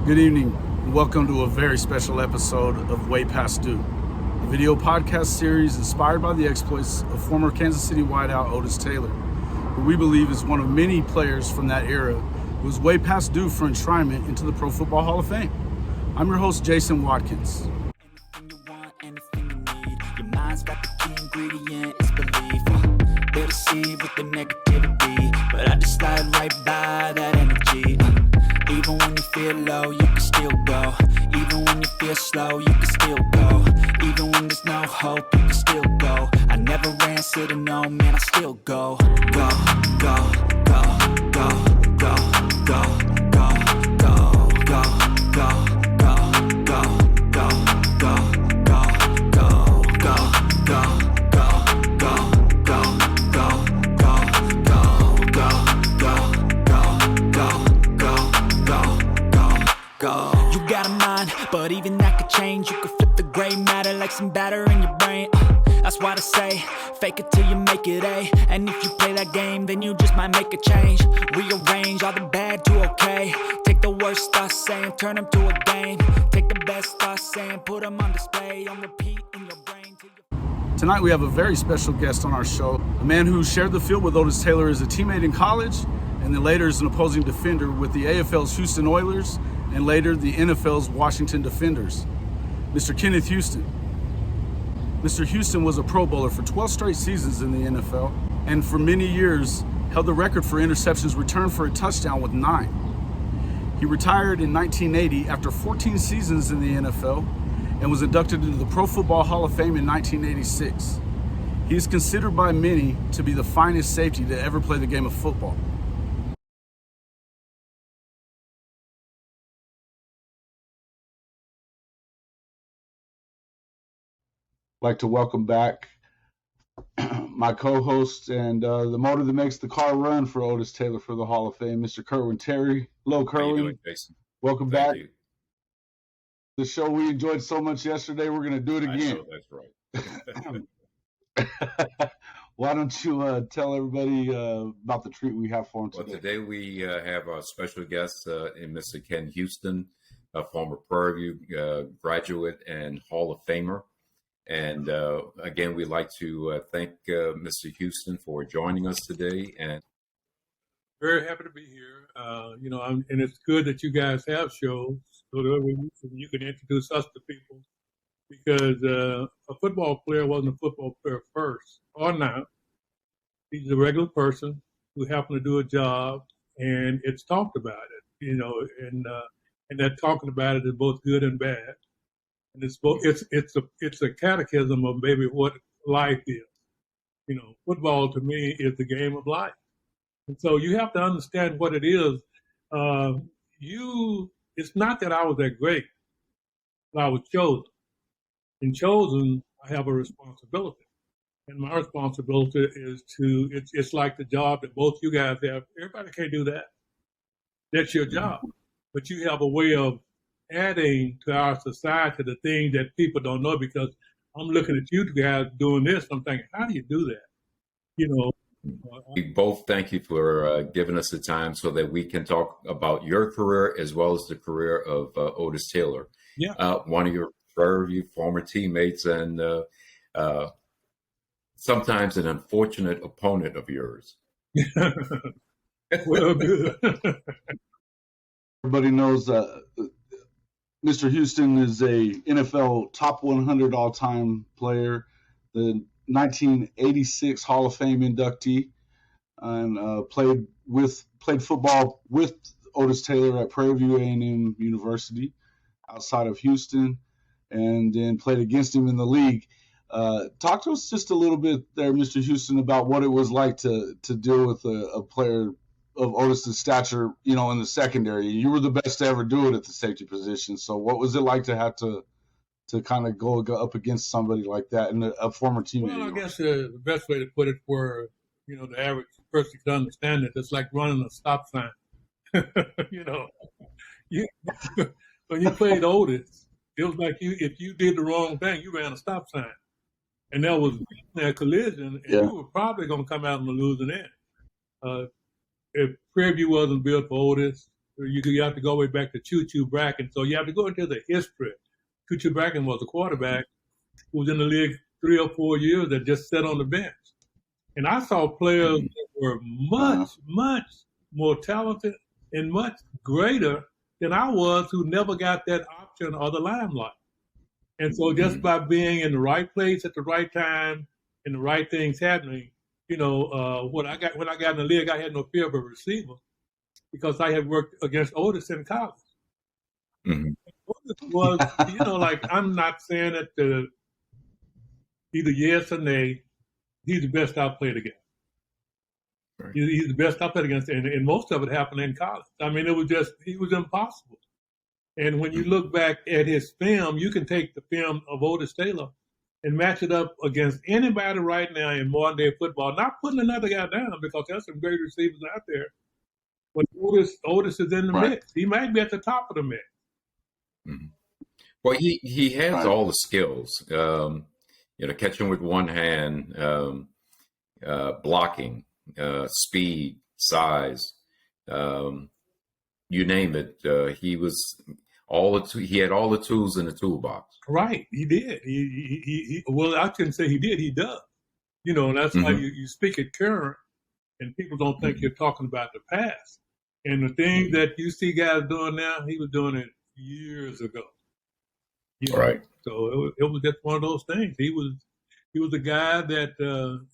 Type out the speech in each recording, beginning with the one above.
Good evening, and welcome to a very special episode of Way Past Due, a video podcast series inspired by the exploits of former Kansas City wideout Otis Taylor, who we believe is one of many players from that era who is way past due for enshrinement into the Pro Football Hall of Fame. I'm your host, Jason Watkins. Anything you want, anything you need. Your mind's got the key ingredient, it's belief. They'll deceive with the negativity, but I just slide right by that energy. Even when you feel low, you can still go. Even when you feel slow, you can still go. Even when there's no hope, you can still go. I never answer to no, man, I still go. Go, go, go, go, go, go, go, go, go, go, go, go, go, go, go, go, go, go, go, go. You got a mind, but even that could change. You could flip the gray matter like some batter in your brain. That's why they say, fake it till you make it A. And if you play that game, then you just might make a change. Rearrange all the bad to okay. Take the worst thoughts saying, turn them to a game. Take the best thoughts saying, put them on display, on repeat in your brain. Tonight we have a very special guest on our show, a man who shared the field with Otis Taylor as a teammate in college, and then later as an opposing defender with the AFL's Houston Oilers, and later the NFL's Washington Defenders, Mr. Kenneth Houston. Mr. Houston was a Pro Bowler for 12 straight seasons in the NFL, and for many years held the record for interceptions returned for a touchdown with 9. He retired in 1980 after 14 seasons in the NFL and was inducted into the Pro Football Hall of Fame in 1986. He is considered by many to be the finest safety to ever play the game of football. I'd like to welcome back my co-host and the motor that makes the car run for Otis Taylor for the Hall of Fame, Mr. Kerwin Terry. Hello, Kerwin. How you doing, Jason? Welcome Thank back. you. The show we enjoyed so much yesterday, we're going to do it again. That's right. Why don't you tell everybody about the treat we have for them today? Well, today we have our special guest in Mr. Ken Houston, a former Prairie View graduate and Hall of Famer. And again, we'd like to thank Mr. Houston for joining us today. And very happy to be here. And it's good that you guys have shows so that you can introduce us to people, because a football player wasn't a football player first or now. He's a regular person who happened to do a job, and it's talked about it, and that talking about it is both good and bad. And it's a catechism of maybe what life is. Football to me is the game of life. And so you have to understand what it is. It's not that I was that great, but I was chosen. And chosen, I have a responsibility. And my responsibility is it's like the job that both you guys have. Everybody can't do that. That's your job. But you have a way of adding to our society the things that people don't know, because I'm looking at you guys doing this. I'm thinking, how do you do that? we both thank you for giving us the time so that we can talk about your career as well as the career of Otis Taylor. Yeah. One of your Prairie View former teammates and sometimes an unfortunate opponent of yours. Well, good. Everybody knows Mr. Houston is a NFL top 100 all-time player, the 1986 Hall of Fame inductee, and played football with Otis Taylor at Prairie View A&M University outside of Houston, and then played against him in the league. Talk to us just a little bit there, Mr. Houston, about what it was like to deal with a player of Otis's stature, in the secondary. You were the best to ever do it at the safety position. So what was it like to have to kind of go up against somebody like that and a former teammate? Well, I guess the best way to put it for, the average person can understand it, it's like running a stop sign. When you played Otis, it was like if you did the wrong thing, you ran a stop sign. And that was a collision, and you were probably going to come out on the losing end. If Prairie View wasn't built for Otis, You have to go way back to Choo-Choo Bracken. So you have to go into the history. Choo-Choo Bracken was a quarterback who was in the league 3 or 4 years that just sat on the bench. And I saw players that were much more talented and much greater than I was, who never got that option or the limelight. And so just by being in the right place at the right time and the right things happening, when I got in the league, I had no fear of a receiver because I had worked against Otis in college. Mm-hmm. Otis was, I'm not saying that either yes or nay, he's the best I've played against. Right. He's the best I played against, and most of it happened in college. I mean, it was impossible. And when you look back at his film, you can take the film of Otis Taylor and match it up against anybody right now in modern day football. Not putting another guy down, because there's some great receivers out there. But Otis is in the mix. He might be at the top of the mix. Mm-hmm. Well, he has all the skills. Catching with one hand, blocking, speed, size, you name it. He had all the tools in the toolbox. Right, he did. Well, I couldn't say he did. He does. And that's why you speak it current, and people don't think you're talking about the past. And the thing that you see guys doing now, he was doing it years ago. Right. So it was just one of those things. He was a guy that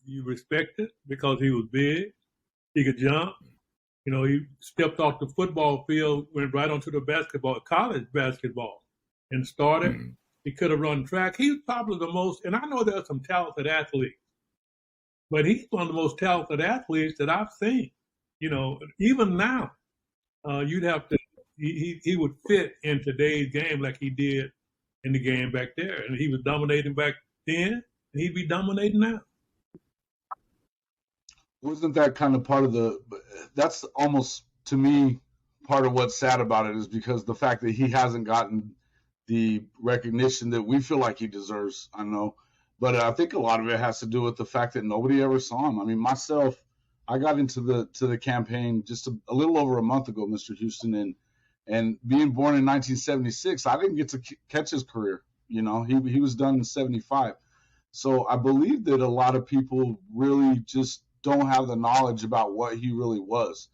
you respected because he was big. He could jump. He stepped off the football field, went right onto the college basketball, and started. Mm-hmm. He could have run track. He was probably the most, and I know there are some talented athletes, but he's one of the most talented athletes that I've seen. Even now, you'd have to, he would fit in today's game like he did in the game back there. And he was dominating back then, and he'd be dominating now. Wasn't that kind of part of that's almost, to me, part of what's sad about it, is because the fact that he hasn't gotten the recognition that we feel like he deserves, I know. But I think a lot of it has to do with the fact that nobody ever saw him. I mean, myself, I got into the campaign just a little over a month ago, Mr. Houston, and being born in 1976, I didn't get to catch his career. He was done in 75. So I believe that a lot of people really just don't have the knowledge about what he really was.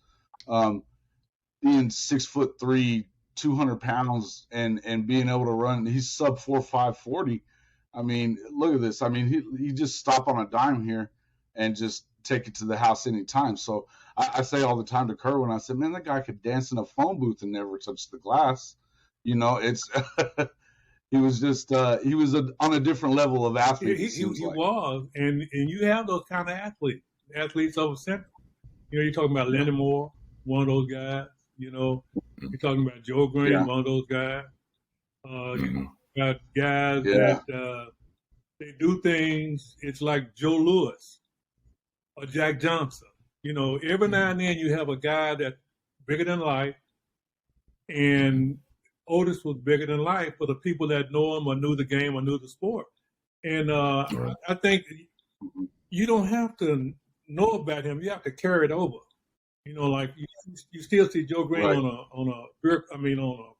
Being 6'3", 200 pounds, and being able to run, he's sub 4.5 40. I mean, look at this. I mean, he just stop on a dime here and just take it to the house anytime. So I say all the time to Kurt, when I said, man, that guy could dance in a phone booth and never touch the glass. It's he was just he was on a different level of athlete. He was, and you have those kind of athletes over Central. You're talking about Lenny Moore, one of those guys. You're talking about Joe Green, one of those guys. You got guys that they do things. It's like Joe Louis or Jack Johnson. Every now and then you have a guy that's bigger than life, and Otis was bigger than life for the people that know him or knew the game or knew the sport. And I think you don't have to know about him; you have to carry it over. Like you still see Joe Green on a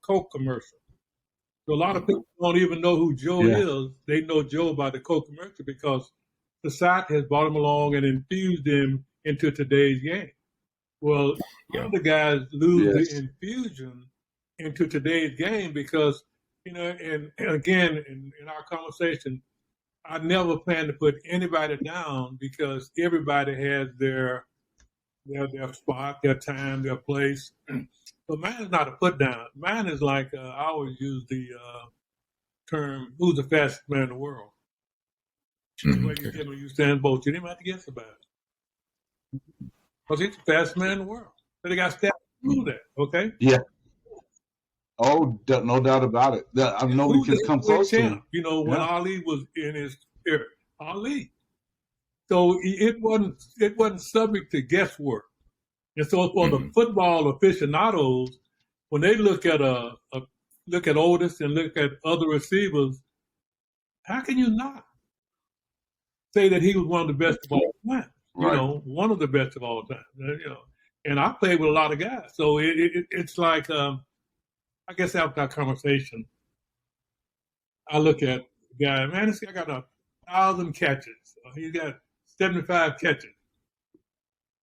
Coke commercial. So a lot of people don't even know who Joe is. They know Joe by the Coke commercial because society has brought him along and infused him into today's game. Well, other guys lose the infusion into today's game because, and again, in our conversation, I never plan to put anybody down because everybody has their spot, their time, their place. But mine is not a put down. Mine is like, I always use the term, who's the fastest man in the world? When you stand both, you didn't have to guess about it. Because he's the fastest man in the world. So they got stats to do that, okay? Yeah. Oh, no doubt about it. Nobody can come close to him. When Ali was in his era, Ali. So it wasn't subject to guesswork. And so for the football aficionados, when they look at Otis and look at other receivers, how can you not say that he was one of the best of all time? One of the best of all time. And I played with a lot of guys. So it's like, I guess after that conversation, I look at the guy, man, this guy got 1,000 catches. He's got 75 catches.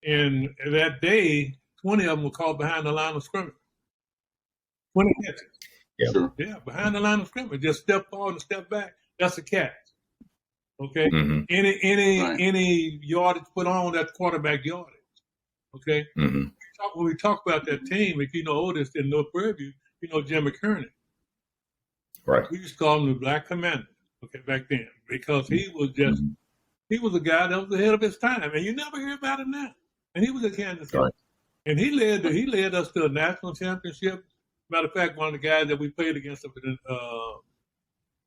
And that day, 20 of them were caught behind the line of scrimmage. 20 catches. Yeah. Sure. Yeah, behind the line of scrimmage. Just step forward and step back. That's a catch. Okay? Mm-hmm. Any yardage put on, that's quarterback yardage. Okay? Mm-hmm. When we talk about that team, if you know Otis in North Prairie View, you know Jim McKerney. Right. We used to call him the Black Commander, okay, back then, because he was just, he was a guy that was ahead of his time, and you never hear about him now. And he was at Kansas City. Right. And he led us to a national championship. Matter of fact, one of the guys that we played against,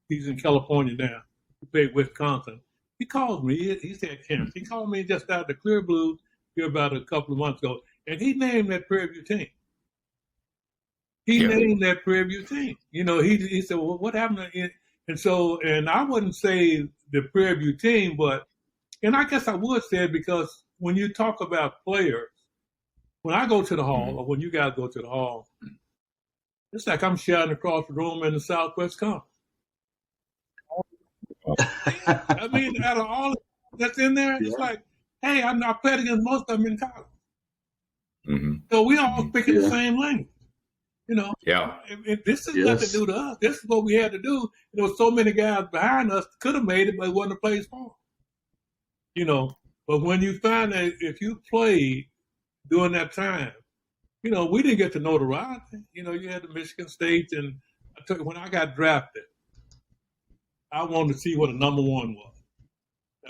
he's in California now. He played Wisconsin. He called me. He said, "Camp." He called me just out of the Clear Blues here about a couple of months ago, and he named that Prairie View team. He named that Prairie View team. You know, he said, "Well, what happened?" And I wouldn't say the Prairie View team, but, and I guess I would say it because when you talk about players, when I go to the hall, or when you guys go to the hall, it's like I'm shouting across the room in the Southwest Conference. I mean, out of all that's in there, it's like, hey, I played against most of them in college. Mm-hmm. So we all speaking the same language. You know, this is nothing new to us. This is what we had to do. There were so many guys behind us could have made it, but it wasn't a place for them. You know, but when you find that if you played during that time, you know, we didn't get to notoriety. You know, you had the Michigan State, and when I got drafted, I wanted to see what a number one was.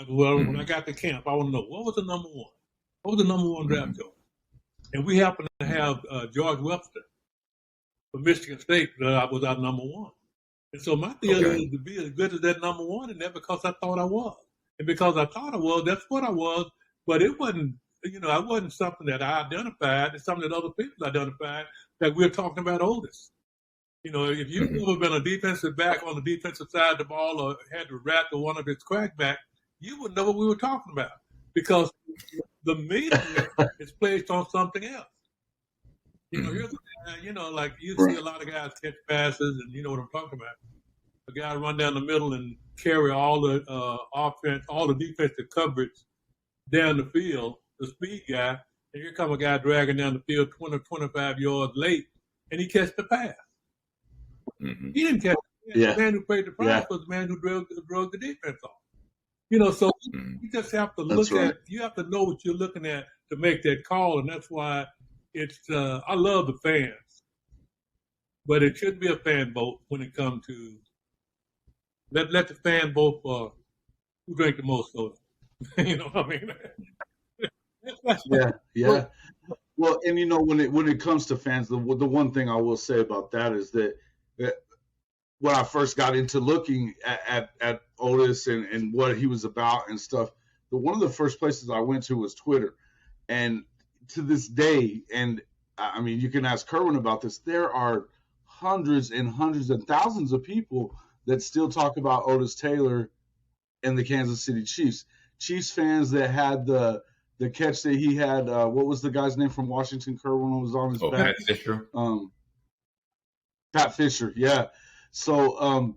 When I got to camp, I want to know what was the number one. What was the number one draft choice? And we happened to have George Webster for Michigan State that was our number one. And so my deal is to be as good as that number one, and that because I thought I was. And because I thought I was, that's what I was. But it wasn't, you know, it wasn't something that I identified. It's something that other people identified, that we're talking about Otis. You know, if you've ever been a defensive back on the defensive side of the ball or had to rat to one of his crackbacks, you would know what we were talking about because the media is placed on something else. You know, here's a guy, you know, like you see a lot of guys catch passes, and you know what I'm talking about. A guy run down the middle and carry all the offense, all the defensive coverage down the field, the speed guy, and here come a guy dragging down the field 20, 25 yards late, and he catch the pass. Mm-hmm. He didn't catch the pass. The man who paid the price was the man who drug the defense off. You know, so you just have to look at, you have to know what you're looking at to make that call, and that's why it's, I love the fans, but it shouldn't be a fan vote when it comes to, let the fan vote for who drank the most soda. You know what I mean? Yeah. Well, and you know, when it comes to fans, the one thing I will say about that is that when I first got into looking at Otis and what he was about and stuff, one of the first places I went to was Twitter. And to this day, and I mean, you can ask Kerwin about this, there are hundreds and hundreds and thousands of people that still talk about Otis Taylor and the Kansas City Chiefs. Chiefs fans that had the catch that he had, what was the guy's name from Washington, Kerwin, was on his back? Pat Fisher. Pat Fisher, yeah. So,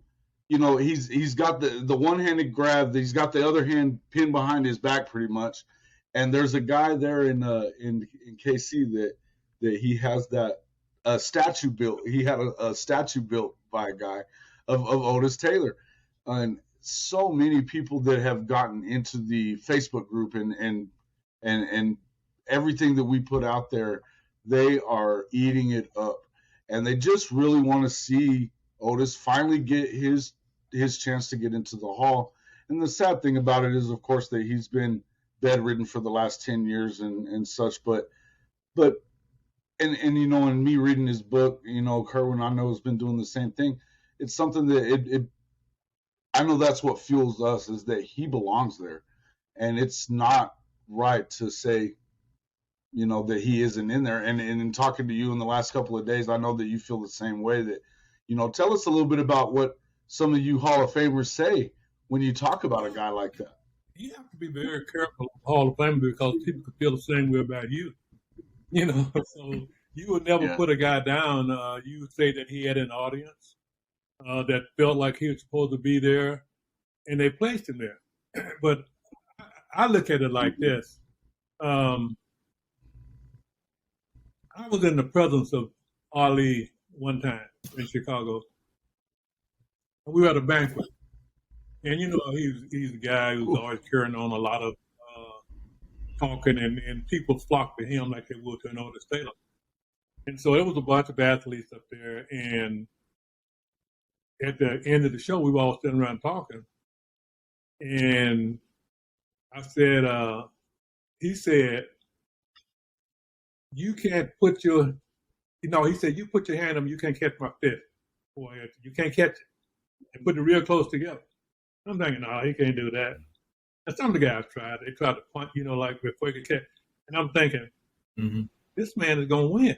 you know, he's got the one-handed grab, he's got the other hand pinned behind his back pretty much. And there's a guy there in KC that he has that statue built. He had a statue built by a guy of Otis Taylor. And so many people that have gotten into the Facebook group and everything that we put out there, they are eating it up. And they just really want to see Otis finally get his chance to get into the hall. And the sad thing about it is, of course, that he's been bedridden for the last 10 years and such. But you know, in me reading his book, you know, Kerwin, I know, has been doing the same thing. It's something that I know that's what fuels us, is that he belongs there. And it's not right to say, you know, that he isn't in there. And in talking to you in the last couple of days, I know that you feel the same way. That, you know, tell us a little bit about what some of you Hall of Famers say when you talk about a guy like that. You have to be very careful of Hall of Fame because people could feel the same way about you. You know, so you would never put a guy down. You would say that he had an audience that felt like he was supposed to be there, and they placed him there. But I look at it like this. I was in the presence of Ali one time in Chicago. We were at a banquet. And, you know, he's a guy who's always carrying on a lot of talking, and people flock to him like they would to an Otis Taylor. And so there was a bunch of athletes up there, and at the end of the show, we were all sitting around talking. And I said, he said, you can't put your, he said, you put your hand on me, you can't catch my fist. Boy, you can't catch it. And put it real close together. I'm thinking, no, he can't do that. And some of the guys tried. They tried to punt, like before he could catch. And I'm thinking, this man is going to win.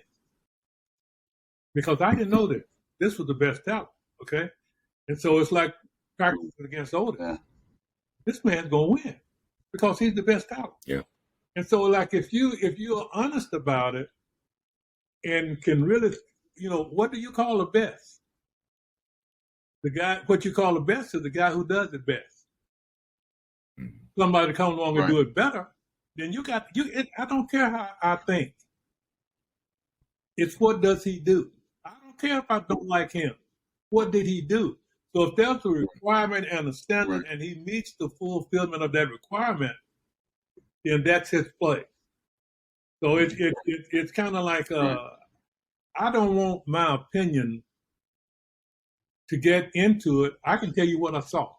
Because I didn't know this. This was the best talent, okay? And so it's like practicing against Otis. Yeah. This man's going to win because he's the best talent. Yeah. And so, like, if you're honest about it and can really, what do you call the best? The guy, what you call the best is the guy who does it best. Somebody come along and do it better, then I don't care how I think. It's what does he do? I don't care if I don't like him. What did he do? So if there's a requirement and a standard and he meets the fulfillment of that requirement, then that's his play. So it's kind of like I don't want my opinion to get into it. I can tell you what I saw.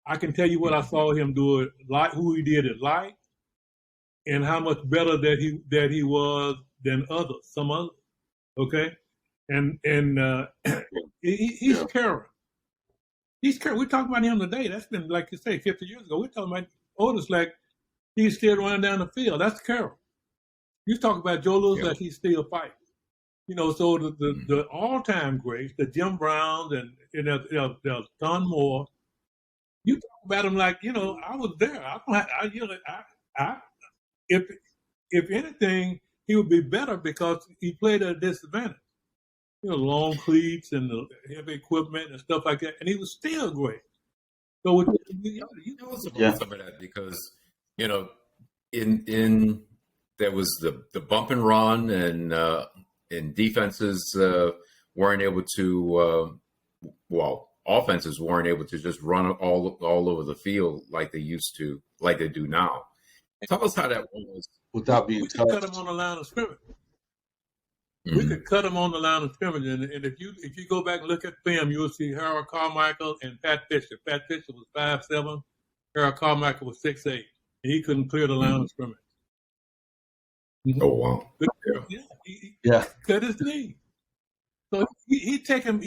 I can tell you what I saw him do it, like who he did it like, and how much better that he was than others, some others. Okay, and he's caring. He's caring. We're talking about him today. That's been, like you say, 50 years ago. We're talking about Otis like he's still running down the field. That's Carroll. You talk about Joe Louis like he's still fighting. So the all-time greats, the Jim Browns and there's Don Moore. You talk about him like, I was there. If anything, he would be better because he played at a disadvantage. Long cleats and the heavy equipment and stuff like that, and he was still great. So some of that because in there was the bump and run and defenses weren't able to offenses weren't able to just run all over the field like they used to, like they do now. Tell us how that was without being touched. Cut them on the line of scrimmage. We could cut them on the line of scrimmage, and if you go back and look at film, you'll see Harold Carmichael and Pat Fisher. Pat Fisher was 5'7", Harold Carmichael was 6'8", and he couldn't clear the line of scrimmage. Oh wow! He cut his knee. So he take him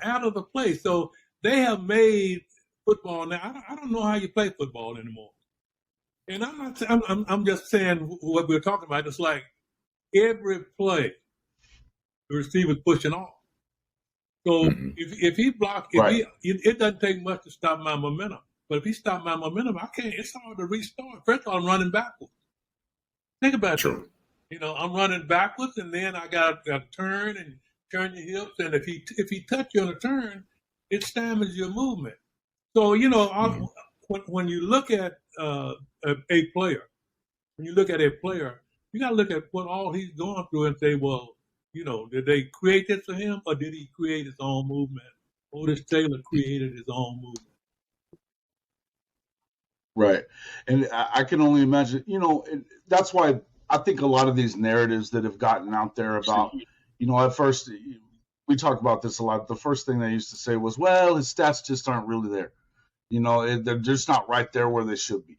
out of the play. So they have made football now. I don't know how you play football anymore. And I'm just saying what we're talking about. It's like every play, the receiver's pushing off. So if he blocks, it doesn't take much to stop my momentum. But if he stopped my momentum, I can't. It's hard to restart. First of all, I'm running backwards. Think about it. I'm running backwards, and then I got to turn and turn your hips. And if he touch you on a turn, it stymies your movement. So when you look at a player, you got to look at what all he's going through and say, well, did they create this for him, or did he create his own movement? Otis Taylor created his own movement. Right. And I can only imagine, that's why I think a lot of these narratives that have gotten out there about, at first we talk about this a lot. The first thing they used to say was, well, his stats just aren't really there. They're just not right there where they should be.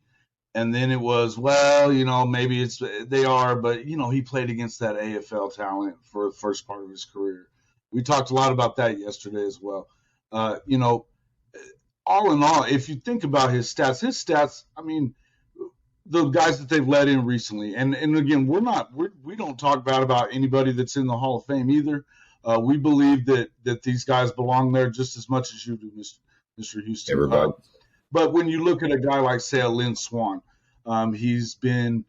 And then it was, well, maybe they are, but, he played against that AFL talent for the first part of his career. We talked a lot about that yesterday as well. All in all, if you think about his stats, I mean, the guys that they've let in recently, and again, we don't talk bad about anybody that's in the Hall of Fame either. We believe that these guys belong there just as much as you do, Mr. Houston. Everybody. But when you look at a guy like, say, a Lynn Swann, he's been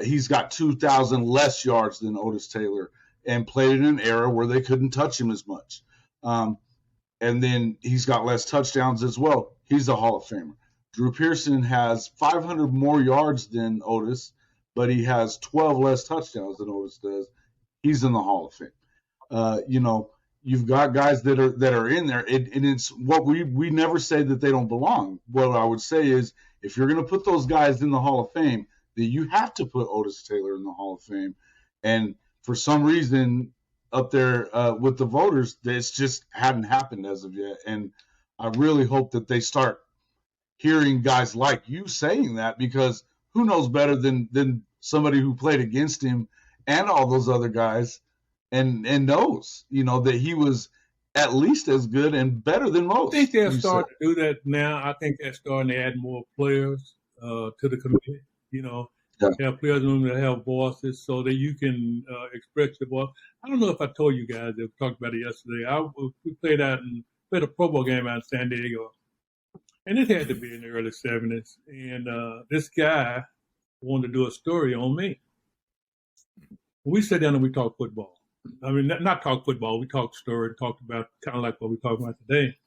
He's got 2,000 less yards than Otis Taylor and played in an era where they couldn't touch him as much. And then he's got less touchdowns as well. He's a Hall of Famer. Drew Pearson has 500 more yards than Otis, but he has 12 less touchdowns than Otis does. He's in the Hall of Fame. You've got guys that are in there, and it's what we never say that they don't belong. What I would say is, if you're going to put those guys in the Hall of Fame, then you have to put Otis Taylor in the Hall of Fame. And for some reason, up there with the voters, this just hadn't happened as of yet. And I really hope that they start hearing guys like you saying that, because who knows better than somebody who played against him and all those other guys and knows, that he was at least as good and better than most. I think they're starting to do that now. I think they're starting to add more players to the committee. They have players in the room that have voices so that you can express your voice. I don't know if I told you guys, we talked about it yesterday. We played a Pro Bowl game out in San Diego. And it had to be in the early 70s. And this guy wanted to do a story on me. We sat down and we talked football. I mean, not talk football. We talked story, talked about kind of like what we're talking about today.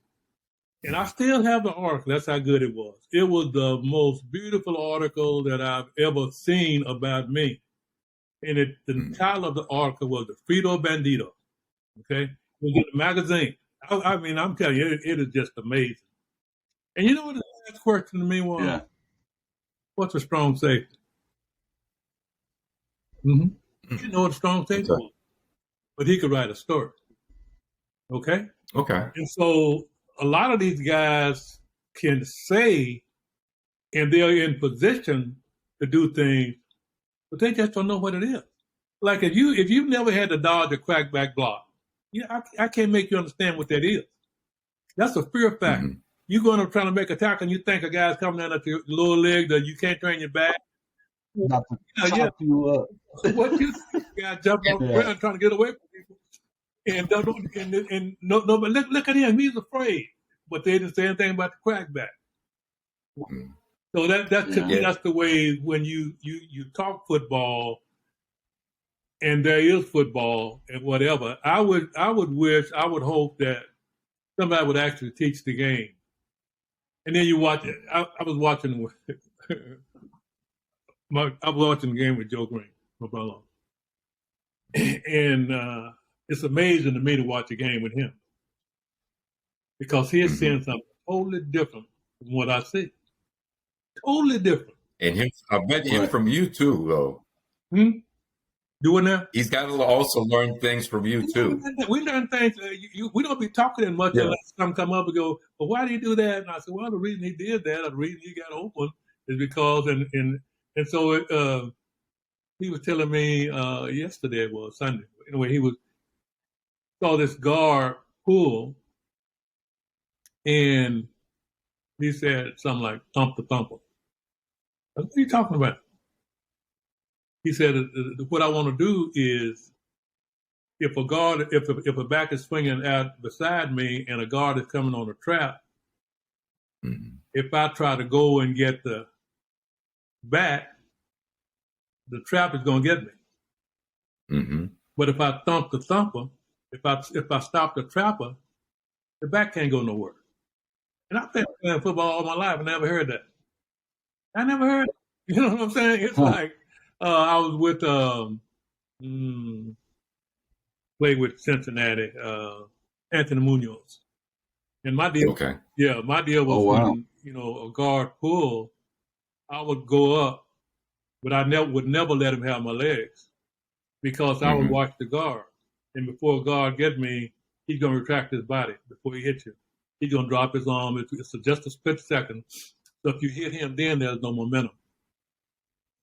And I still have the article. That's how good it was. It was the most beautiful article that I've ever seen about me. And the title of the article was The Frito Bandito. Okay? It was in the magazine. I mean, I'm telling you, it is just amazing. And you know what the last question to me was? Yeah. What's a strong safety? Mm-hmm. You know what a strong safety was? But he could write a story. Okay? Okay. And so a lot of these guys can say, and they're in position to do things, but they just don't know what it is. Like if you've never had to dodge a crackback block, I can't make you understand what that is. That's a fear factor. Mm-hmm. You're going to try to make a tackle and you think a guy's coming down at your lower leg that you can't turn your back. Not to chop you up. What you think, guy jumping off the ground trying to get away from people. And but look at him, he's afraid. But they didn't say anything about the crackback. Mm-hmm. So to me, that's the way when you talk football and there is football and whatever, I would hope that somebody would actually teach the game. And then you watch it. I was watching the game with Joe Green, my brother. And it's amazing to me to watch a game with him. Because he's seeing something totally different from what I see. Totally different. And I bet him from you too, though. Doing that? He's got to also learn things from you too. We learn things. We don't be talking as much unless some come up and go, "Well, why do you do that?" And I said, "Well, the reason he did that, the reason he got open, is because." And so he was telling me yesterday, it was Sunday. Anyway, saw this guard pull, and he said something like "thump the thumper." What are you talking about? He said, what I want to do is, if a back is swinging out beside me and a guard is coming on a trap, if I try to go and get the back, the trap is going to get me. Mm-hmm. But if I thump the thumper, if I stop the trapper, the back can't go nowhere. And I've been playing football all my life and never heard that. I never heard it. You know what I'm saying? It's like, I was with played with Cincinnati, Anthony Munoz, and my deal, my deal was when a guard pull, I would go up, but I would never let him have my legs because I would watch the guard, and before a guard get me, he's gonna retract his body before he hits you. He's gonna drop his arm. It's just a split second. So if you hit him, then there's no momentum.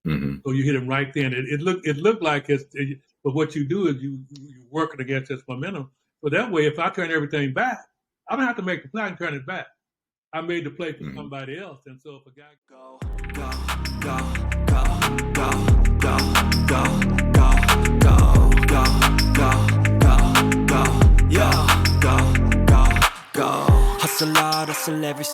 Mm-hmm. So you hit him right then. It looked like but what you do is you're working against this momentum. So that way, if I turn everything back, I don't have to make the play and turn it back. I made the play for somebody else. And so if a guy go, hustle hard, hustle every